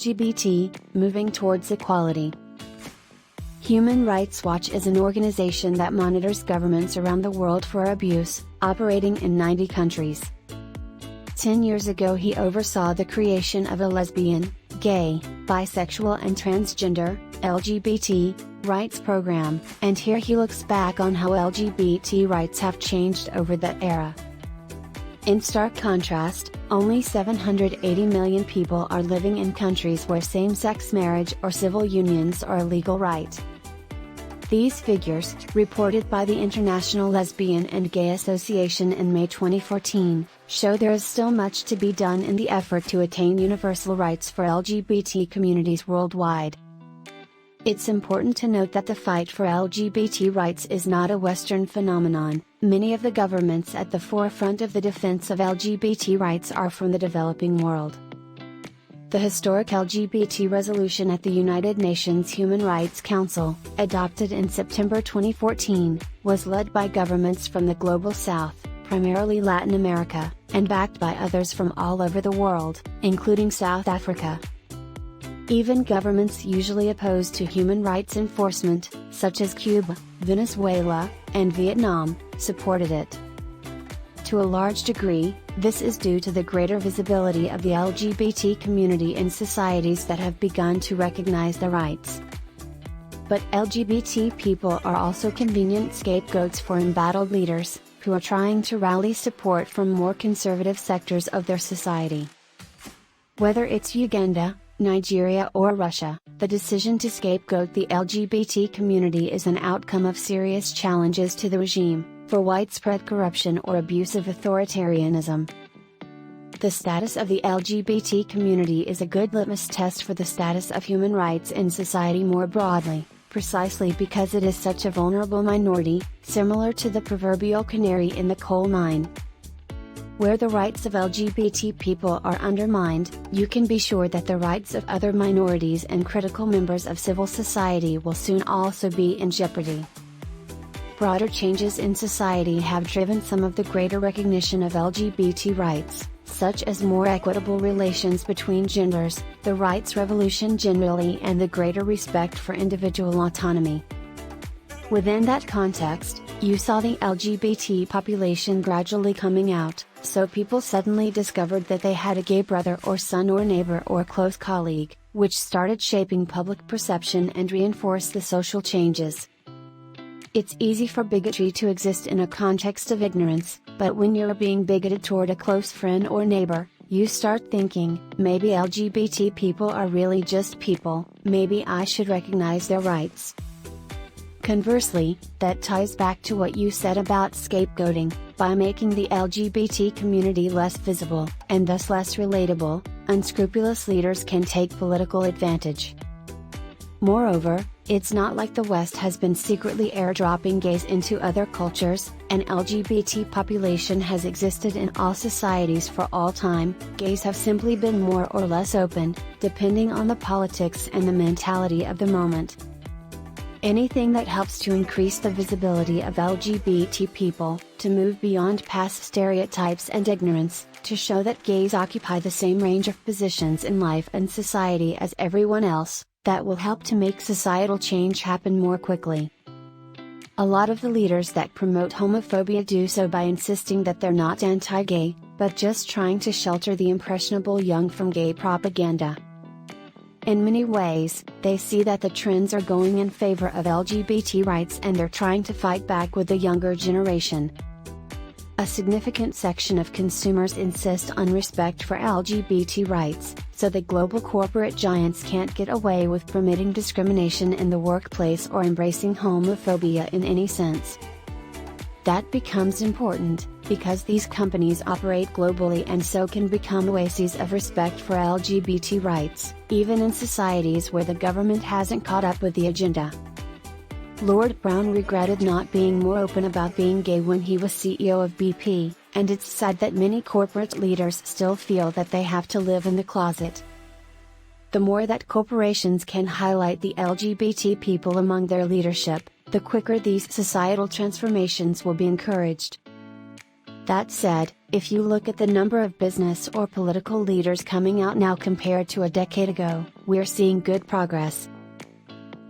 LGBT, moving towards equality. Human Rights Watch is an organization that monitors governments around the world for abuse, operating in 90 countries. 10 years ago he oversaw the creation of a lesbian, gay, bisexual and transgender, LGBT, rights program, and here he looks back on how LGBT rights have changed over that era. In stark contrast, only 780 million people are living in countries where same-sex marriage or civil unions are a legal right. These figures, reported by the International Lesbian and Gay Association in May 2014, show there is still much to be done in the effort to attain universal rights for LGBT communities worldwide. It's important to note that the fight for LGBT rights is not a Western phenomenon. Many of the governments at the forefront of the defense of LGBT rights are from the developing world. The historic LGBT resolution at the United Nations Human Rights Council, adopted in September 2014, was led by governments from the Global South, primarily Latin America, and backed by others from all over the world, including South Africa. Even governments usually opposed to human rights enforcement, such as Cuba, Venezuela, and Vietnam, supported it. To a large degree, this is due to the greater visibility of the LGBT community in societies that have begun to recognize their rights. But LGBT people are also convenient scapegoats for embattled leaders, who are trying to rally support from more conservative sectors of their society. Whether it's Uganda, Nigeria or Russia, the decision to scapegoat the LGBT community is an outcome of serious challenges to the regime, for widespread corruption or abusive authoritarianism. The status of the LGBT community is a good litmus test for the status of human rights in society more broadly, precisely because it is such a vulnerable minority, similar to the proverbial canary in the coal mine. Where the rights of LGBT people are undermined, you can be sure that the rights of other minorities and critical members of civil society will soon also be in jeopardy. Broader changes in society have driven some of the greater recognition of LGBT rights, such as more equitable relations between genders, the rights revolution generally, and the greater respect for individual autonomy. Within that context, you saw the LGBT population gradually coming out, so people suddenly discovered that they had a gay brother or son or neighbor or close colleague, which started shaping public perception and reinforced the social changes. It's easy for bigotry to exist in a context of ignorance, but when you're being bigoted toward a close friend or neighbor, you start thinking, maybe LGBT people are really just people, maybe I should recognize their rights. Conversely, that ties back to what you said about scapegoating. By making the LGBT community less visible, and thus less relatable, unscrupulous leaders can take political advantage. Moreover, it's not like the West has been secretly airdropping gays into other cultures. An LGBT population has existed in all societies for all time. Gays have simply been more or less open, depending on the politics and the mentality of the moment. Anything that helps to increase the visibility of LGBT people, to move beyond past stereotypes and ignorance, to show that gays occupy the same range of positions in life and society as everyone else, that will help to make societal change happen more quickly. A lot of the leaders that promote homophobia do so by insisting that they're not anti-gay, but just trying to shelter the impressionable young from gay propaganda. In many ways, they see that the trends are going in favor of LGBT rights and they're trying to fight back with the younger generation. A significant section of consumers insist on respect for LGBT rights, so the global corporate giants can't get away with permitting discrimination in the workplace or embracing homophobia in any sense. That becomes important, because these companies operate globally and so can become oases of respect for LGBT rights, even in societies where the government hasn't caught up with the agenda. Lord Brown regretted not being more open about being gay when he was CEO of BP, and it's sad that many corporate leaders still feel that they have to live in the closet. The more that corporations can highlight the LGBT people among their leadership, the quicker these societal transformations will be encouraged. That said, If you look at the number of business or political leaders coming out now compared to a decade ago, we're seeing good progress.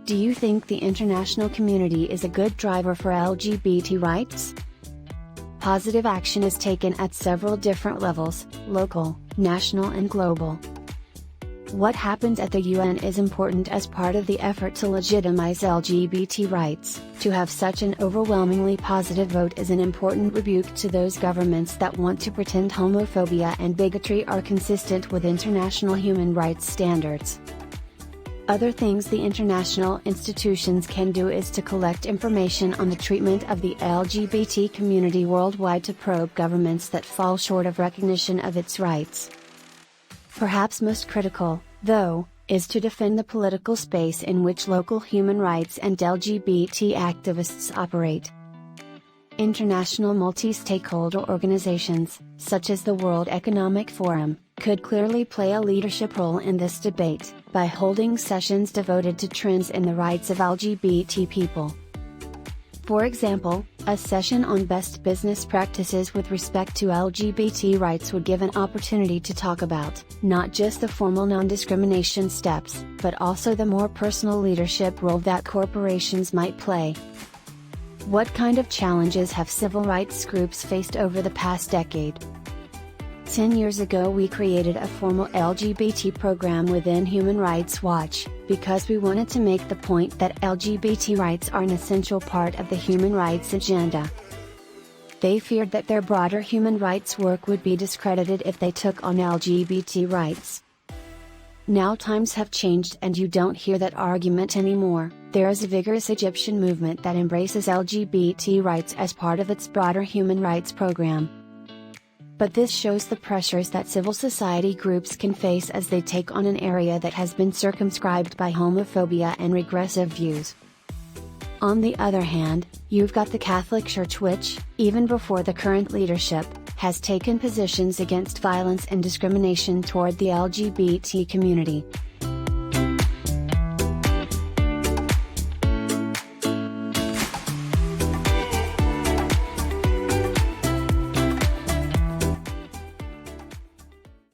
Do you think the international community is a good driver for LGBT rights? Positive action is taken at several different levels: local, national and global. What happens at the UN is important as part of the effort to legitimize LGBT rights. To have such an overwhelmingly positive vote is an important rebuke to those governments that want to pretend homophobia and bigotry are consistent with international human rights standards. Other things the international institutions can do is to collect information on the treatment of the LGBT community worldwide to probe governments that fall short of recognition of its rights. Perhaps most critical, though, is to defend the political space in which local human rights and LGBT activists operate. International multi-stakeholder organizations, such as the World Economic Forum, could clearly play a leadership role in this debate, by holding sessions devoted to trends in the rights of LGBT people. For example, a session on best business practices with respect to LGBT rights would give an opportunity to talk about, not just the formal non-discrimination steps, but also the more personal leadership role that corporations might play. What kind of challenges have civil rights groups faced over the past decade? 10 years ago we created a formal LGBT program within Human Rights Watch, because we wanted to make the point that LGBT rights are an essential part of the human rights agenda. They feared that their broader human rights work would be discredited if they took on LGBT rights. Now times have changed and you don't hear that argument anymore. There is a vigorous Egyptian movement that embraces LGBT rights as part of its broader human rights program. But this shows the pressures that civil society groups can face as they take on an area that has been circumscribed by homophobia and regressive views. On the other hand, you've got the Catholic Church which, even before the current leadership, has taken positions against violence and discrimination toward the LGBT community.